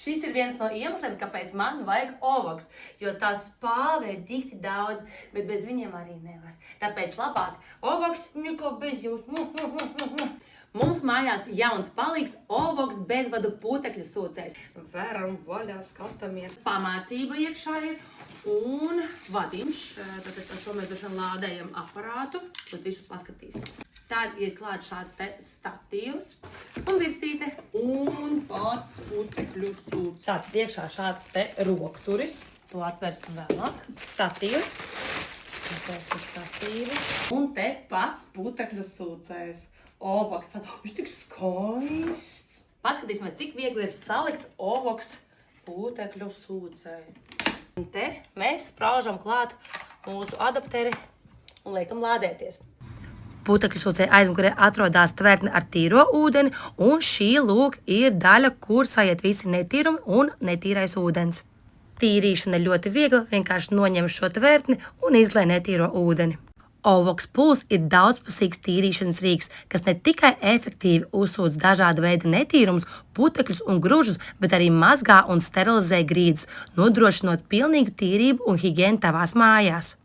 Šis ir viens no iemesliem, kāpēc man vajag Ovoks, jo tā spāve ir dikti daudz, bet bez viņiem arī nevar. Tāpēc labāk Ovoks nekā bez jums. Mums mājās jauns palīgs Ovoks bezvadu putekļu sūcējs. Veram vaļā, skatāmies. Pamācība iekšā ir un vadiņš. Tātad ar šo mēs droši vien lādējam aparātu. Tad visus paskatīs. Tad ir klāt šāds te statīvs un virstīte un pats putekļu sūcējs. Tātad iekšā šāds te rokturis. To atversim vēlāk. Statīvs. Atvērsim statīvi. Un te pats putekļu sūcējs. Ovoks. Viņš tik skaists. Paskatīsimies, cik viegli ir salikt Ovoks putekļu sūcēju. Un te mēs spraužam klāt mūsu adapteri un liekam lādēties. Putekļu sūcēja aizmugurē atrodas tvertne ar tīro ūdeni, un šī lūk ir daļa, kur sajiet visi netīrumi un netīrais ūdens. Tīrīšana ir ļoti viegla, vienkārši noņem šo tvertni un izlej netīro ūdeni. Ovoks Puls ir daudzpusīgs tīrīšanas rīks, kas ne tikai efektīvi uzsūc dažāda veida netīrumus, putekļus un gružus, bet arī mazgā un sterilizē grīdas, nodrošinot pilnīgu tīrību un higiēnu tavās mājās.